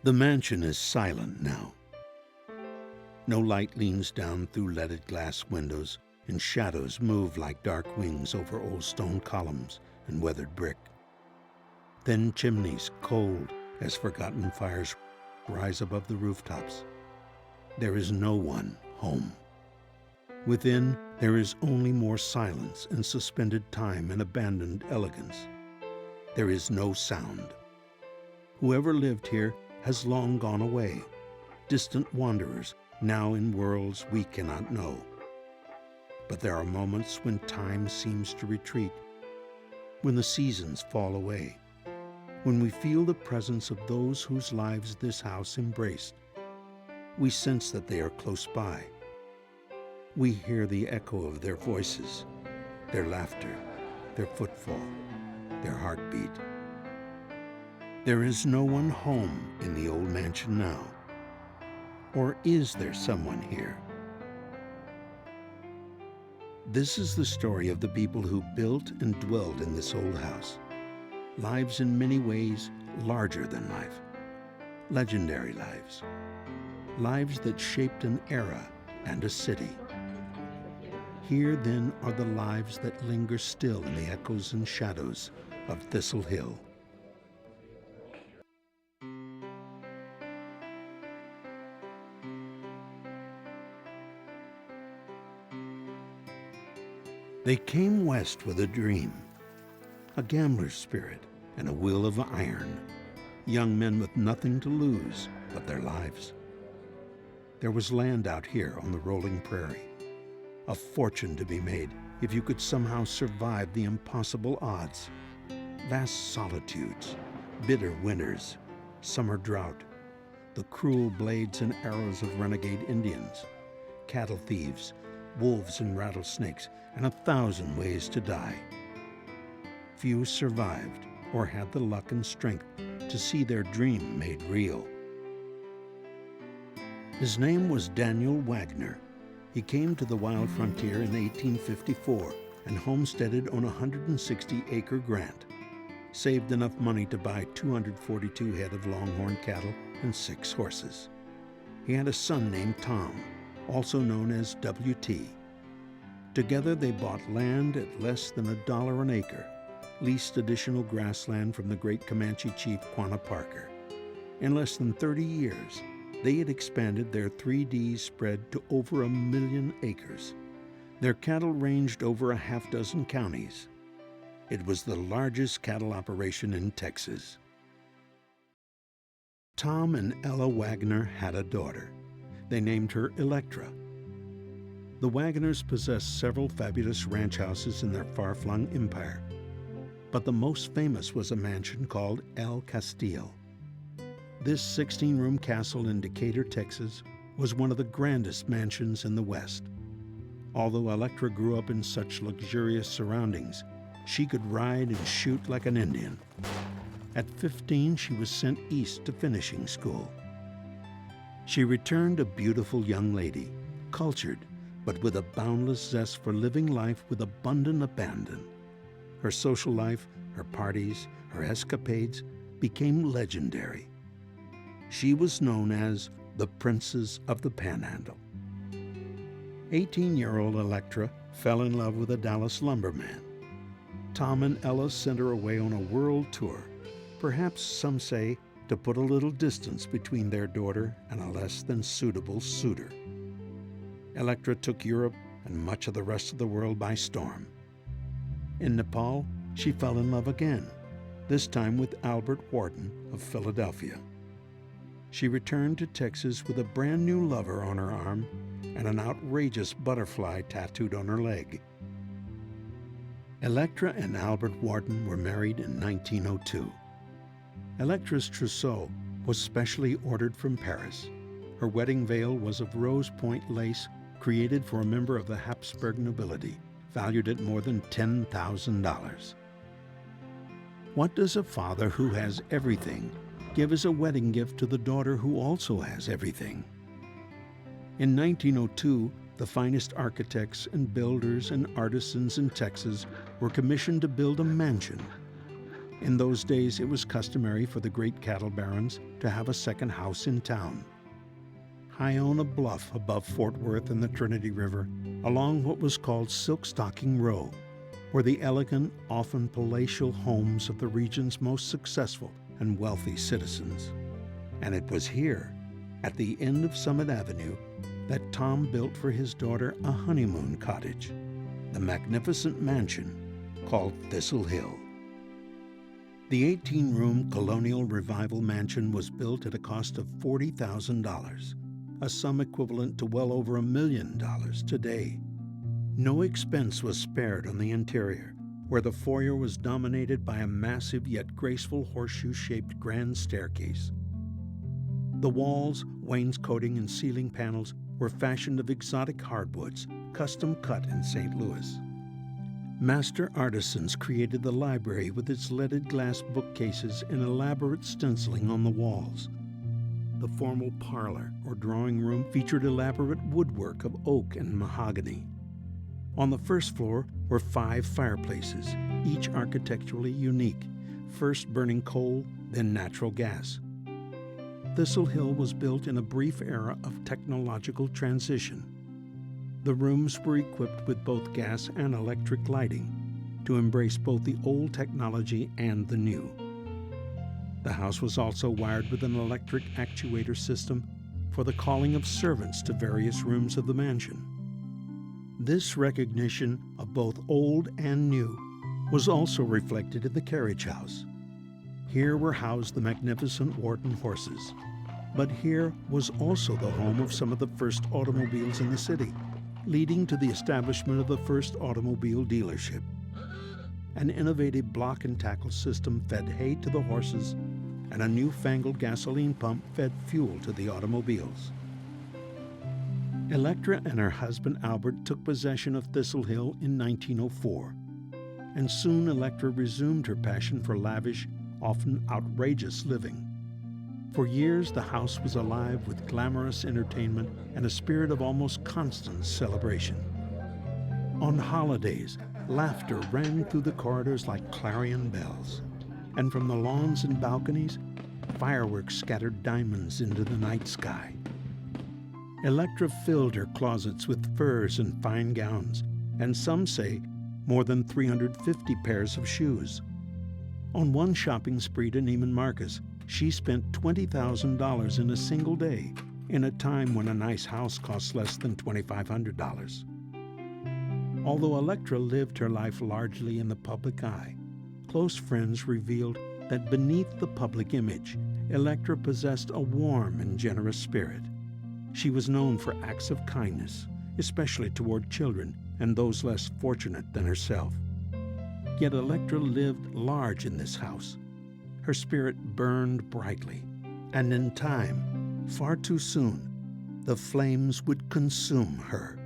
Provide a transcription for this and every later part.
The mansion is silent now. No light leans down through leaded glass windows, and shadows move like dark wings over old stone columns and weathered brick. Thin chimneys, cold as forgotten fires, rise above the rooftops. There is no one home. Within, there is only more silence and suspended time and abandoned elegance. There is no sound. Whoever lived here has long gone away, distant wanderers, now in worlds we cannot know. But there are moments when time seems to retreat, when the seasons fall away, when we feel the presence of those whose lives this house embraced. We sense that they are close by. We hear the echo of their voices, their laughter, their footfall, their heartbeat. There is no one home in the old mansion now. Or is there someone here? This is the story of the people who built and dwelled in this old house. Lives in many ways larger than life. Legendary lives. Lives that shaped an era and a city. Here, then, are the lives that linger still in the echoes and shadows of Thistle Hill. They came west with a dream, a gambler's spirit, and a will of iron. Young men with nothing to lose but their lives. There was land out here on the rolling prairie, a fortune to be made if you could somehow survive the impossible odds. Vast solitudes, bitter winters, summer drought, the cruel blades and arrows of renegade Indians, cattle thieves, wolves and rattlesnakes, and 1,000 ways to die. Few survived or had the luck and strength to see their dream made real. His name was Daniel Wagner. He came to the wild frontier in 1854 and homesteaded on a 160-acre grant, saved enough money to buy 242 head of longhorn cattle and 6 horses. He had a son named Tom, also known as W.T. Together they bought land at less than $1 an acre, leased additional grassland from the great Comanche chief Quanah Parker. In less than 30 years, they had expanded their 3D spread to over 1 million acres. Their cattle ranged over 6 counties. It was the largest cattle operation in Texas. Tom and Ella Wagner had a daughter. They named her Electra. The Wagners possessed several fabulous ranch houses in their far-flung empire, but the most famous was a mansion called El Castillo. This 16-room castle in Decatur, Texas, was one of the grandest mansions in the West. Although Electra grew up in such luxurious surroundings, she could ride and shoot like an Indian. At 15, she was sent east to finishing school. She returned a beautiful young lady, cultured, but with a boundless zest for living life with abundant abandon. Her social life, her parties, her escapades became legendary. She was known as the Princess of the Panhandle. 18-year-old Electra fell in love with a Dallas lumberman. Tom and Ella sent her away on a world tour, perhaps some say to put a little distance between their daughter and a less than suitable suitor. Electra took Europe and much of the rest of the world by storm. In Nepal, she fell in love again, this time with Albert Wharton of Philadelphia. She returned to Texas with a brand new lover on her arm and an outrageous butterfly tattooed on her leg. Electra and Albert Wharton were married in 1902. Electra's trousseau was specially ordered from Paris. Her wedding veil was of rose point lace created for a member of the Habsburg nobility, valued at more than $10,000. What does a father who has everything give as a wedding gift to the daughter who also has everything? In 1902, the finest architects and builders and artisans in Texas were commissioned to build a mansion. In those days, it was customary for the great cattle barons to have a second house in town. High on a bluff above Fort Worth and the Trinity River, along what was called Silkstocking Row, were the elegant, often palatial homes of the region's most successful and wealthy citizens. And it was here, at the end of Summit Avenue, that Tom built for his daughter a honeymoon cottage, the magnificent mansion called Thistle Hill. The 18-room colonial revival mansion was built at a cost of $40,000, a sum equivalent to well over $1 million today. No expense was spared on the interior, where the foyer was dominated by a massive yet graceful horseshoe-shaped grand staircase. The walls, wainscoting, and ceiling panels were fashioned of exotic hardwoods, custom cut in St. Louis. Master artisans created the library with its leaded glass bookcases and elaborate stenciling on the walls. The formal parlor or drawing room featured elaborate woodwork of oak and mahogany. On the first floor were 5 fireplaces, each architecturally unique, first burning coal, then natural gas. Thistle Hill was built in a brief era of technological transition. The rooms were equipped with both gas and electric lighting to embrace both the old technology and the new. The house was also wired with an electric actuator system for the calling of servants to various rooms of the mansion. This recognition of both old and new was also reflected in the carriage house. Here were housed the magnificent Wharton horses, but here was also the home of some of the first automobiles in the city, leading to the establishment of the first automobile dealership. An innovative block and tackle system fed hay to the horses, and a newfangled gasoline pump fed fuel to the automobiles. Electra and her husband Albert took possession of Thistle Hill in 1904, and soon Electra resumed her passion for lavish, often outrageous living. For years, the house was alive with glamorous entertainment and a spirit of almost constant celebration. On holidays, laughter rang through the corridors like clarion bells, and from the lawns and balconies, fireworks scattered diamonds into the night sky. Electra filled her closets with furs and fine gowns, and some say more than 350 pairs of shoes. On one shopping spree to Neiman Marcus, she spent $20,000 in a single day, in a time when a nice house costs less than $2,500. Although Electra lived her life largely in the public eye, close friends revealed that beneath the public image, Electra possessed a warm and generous spirit. She was known for acts of kindness, especially toward children and those less fortunate than herself. Yet Electra lived large in this house. Her spirit burned brightly, and in time, far too soon, the flames would consume her.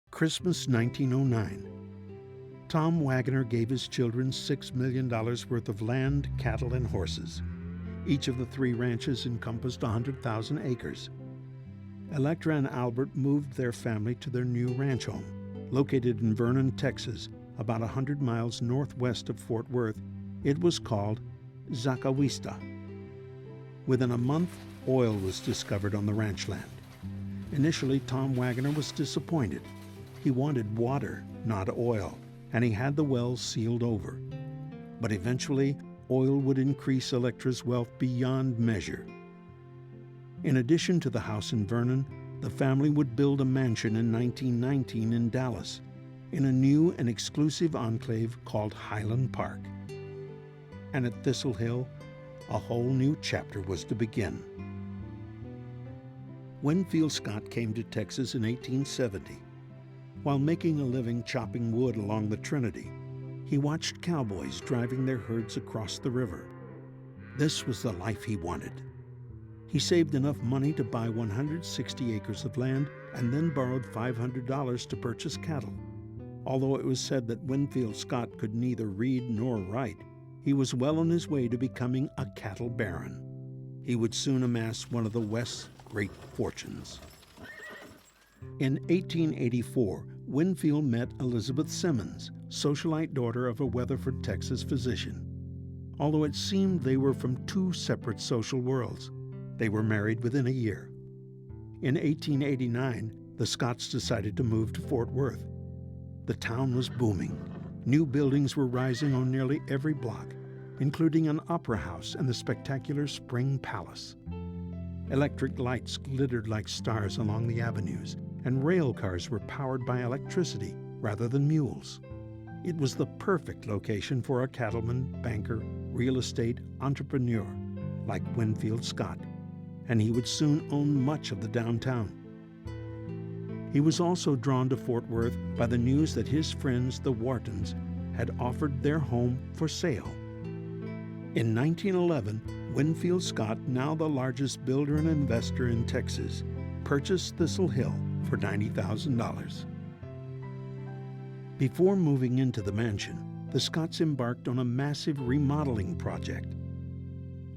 Christmas 1909. Tom Wagoner gave his children $6 million worth of land, cattle, and horses. Each of the 3 ranches encompassed 100,000 acres. Electra and Albert moved their family to their new ranch home, located in Vernon, Texas, about 100 miles northwest of Fort Worth. It was called Zacawista. Within a month, oil was discovered on the ranch land. Initially, Tom Wagoner was disappointed. He wanted water, not oil, and he had the wells sealed over. But eventually, oil would increase Electra's wealth beyond measure. In addition to the house in Vernon, the family would build a mansion in 1919 in Dallas, in a new and exclusive enclave called Highland Park. And at Thistle Hill, a whole new chapter was to begin. Winfield Scott came to Texas in 1870. While making a living chopping wood along the Trinity, he watched cowboys driving their herds across the river. This was the life he wanted. He saved enough money to buy 160 acres of land and then borrowed $500 to purchase cattle. Although it was said that Winfield Scott could neither read nor write, he was well on his way to becoming a cattle baron. He would soon amass one of the West's great fortunes. In 1884, Winfield met Elizabeth Simmons, socialite daughter of a Weatherford, Texas physician. Although it seemed they were from two separate social worlds, they were married within a year. In 1889, the Scotts decided to move to Fort Worth. The town was booming. New buildings were rising on nearly every block, including an opera house and the spectacular Spring Palace. Electric lights glittered like stars along the avenues, and rail cars were powered by electricity rather than mules. It was the perfect location for a cattleman, banker, real estate entrepreneur like Winfield Scott, and he would soon own much of the downtown. He was also drawn to Fort Worth by the news that his friends, the Whartons, had offered their home for sale. In 1911, Winfield Scott, now the largest builder and investor in Texas, purchased Thistle Hill for $90,000. Before moving into the mansion, the Scotts embarked on a massive remodeling project.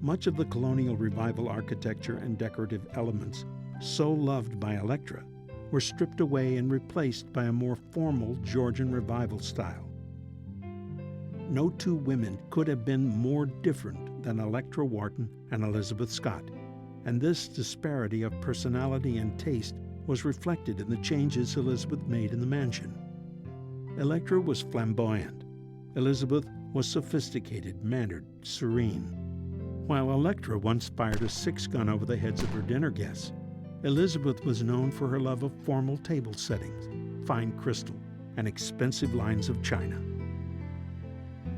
Much of the colonial revival architecture and decorative elements, so loved by Electra, were stripped away and replaced by a more formal Georgian revival style. No two women could have been more different than Electra Wharton and Elizabeth Scott, and this disparity of personality and taste was reflected in the changes Elizabeth made in the mansion. Electra was flamboyant. Elizabeth was sophisticated, mannered, serene. While Electra once fired a 6-gun over the heads of her dinner guests, Elizabeth was known for her love of formal table settings, fine crystal, and expensive lines of china.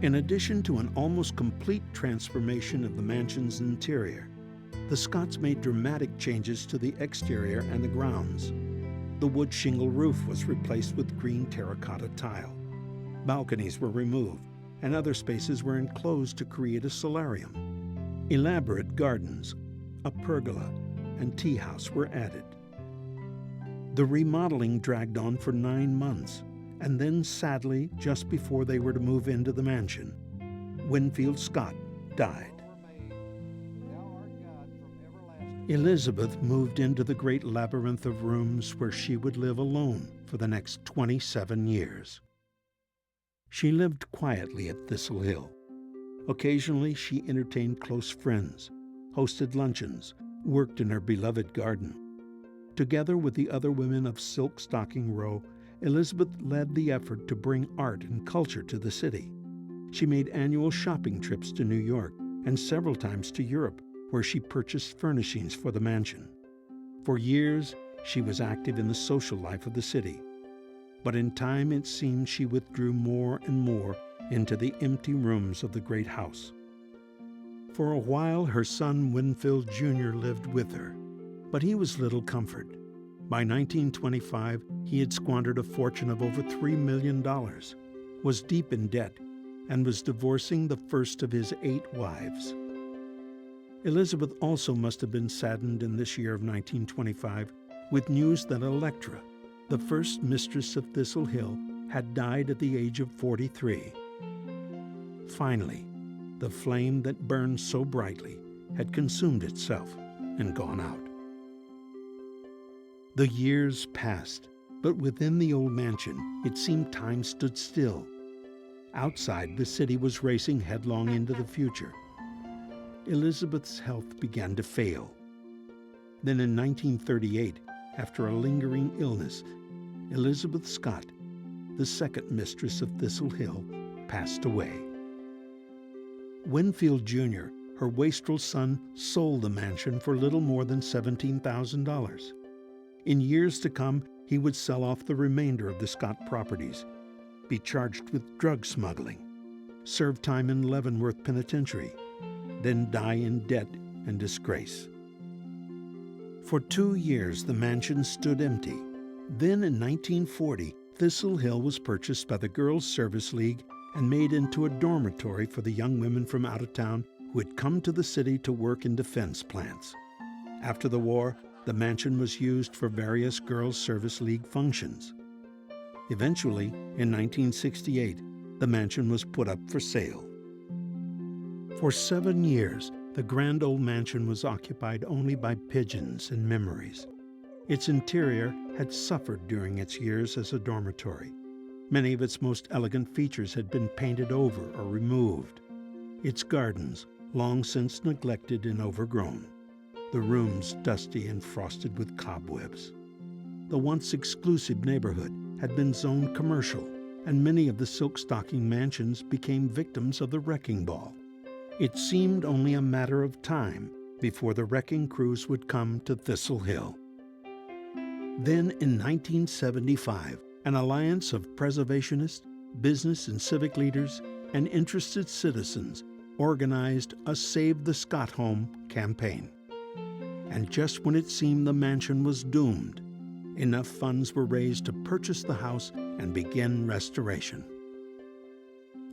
In addition to an almost complete transformation of the mansion's interior, the Scotts made dramatic changes to the exterior and the grounds. The wood shingle roof was replaced with green terracotta tile. Balconies were removed, and other spaces were enclosed to create a solarium. Elaborate gardens, a pergola, and tea house were added. The remodeling dragged on for 9 months, and then sadly, just before they were to move into the mansion, Winfield Scott died. Elizabeth moved into the great labyrinth of rooms where she would live alone for the next 27 years. She lived quietly at Thistle Hill. Occasionally, she entertained close friends, hosted luncheons, worked in her beloved garden. Together with the other women of Silk Stocking Row, Elizabeth led the effort to bring art and culture to the city. She made annual shopping trips to New York and several times to Europe, where she purchased furnishings for the mansion. For years, she was active in the social life of the city. But in time, it seemed she withdrew more and more into the empty rooms of the great house. For a while, her son Winfield Jr. lived with her, but he was little comfort. By 1925, he had squandered a fortune of over $3 million, was deep in debt, and was divorcing the first of his 8 wives. Elizabeth also must have been saddened in this year of 1925 with news that Electra, the first mistress of Thistle Hill, had died at the age of 43. Finally, the flame that burned so brightly had consumed itself and gone out. The years passed, but within the old mansion, it seemed time stood still. Outside, the city was racing headlong into the future. Elizabeth's health began to fail. Then in 1938, after a lingering illness, Elizabeth Scott, the second mistress of Thistle Hill, passed away. Winfield Jr., her wastrel son, sold the mansion for little more than $17,000. In years to come, he would sell off the remainder of the Scott properties, be charged with drug smuggling, serve time in Leavenworth Penitentiary, then die in debt and disgrace. For 2 years, the mansion stood empty. Then in 1940, Thistle Hill was purchased by the Girls Service League and made into a dormitory for the young women from out of town who had come to the city to work in defense plants. After the war, the mansion was used for various Girls Service League functions. Eventually, in 1968, the mansion was put up for sale. For 7 years, the grand old mansion was occupied only by pigeons and memories. Its interior had suffered during its years as a dormitory. Many of its most elegant features had been painted over or removed. Its gardens, long since neglected and overgrown. The rooms dusty and frosted with cobwebs. The once exclusive neighborhood had been zoned commercial, and many of the silk-stocking mansions became victims of the wrecking ball. It seemed only a matter of time before the wrecking crews would come to Thistle Hill. Then, in 1975, an alliance of preservationists, business and civic leaders, and interested citizens organized a Save the Scott Home campaign. And just when it seemed the mansion was doomed, enough funds were raised to purchase the house and begin restoration.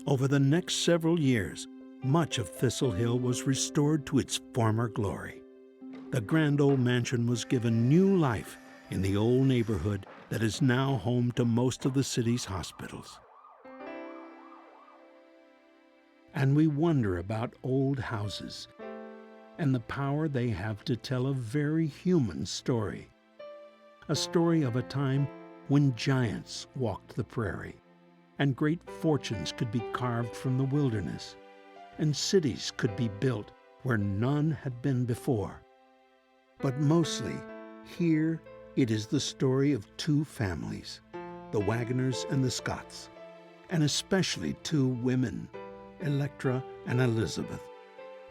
Over the next several years, much of Thistle Hill was restored to its former glory. The grand old mansion was given new life in the old neighborhood that is now home to most of the city's hospitals. And we wonder about old houses and the power they have to tell a very human story. A story of a time when giants walked the prairie, and great fortunes could be carved from the wilderness, and cities could be built where none had been before. But mostly, here it is the story of two families, the Wagoners and the Scotts, and especially two women, Electra and Elizabeth,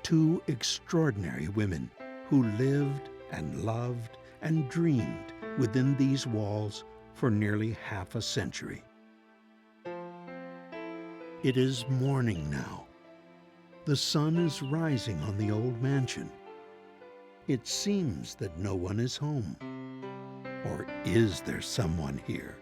two extraordinary women who lived and loved and dreamed within these walls for nearly half a century. It is morning now. The sun is rising on the old mansion. It seems that no one is home. Or is there someone here?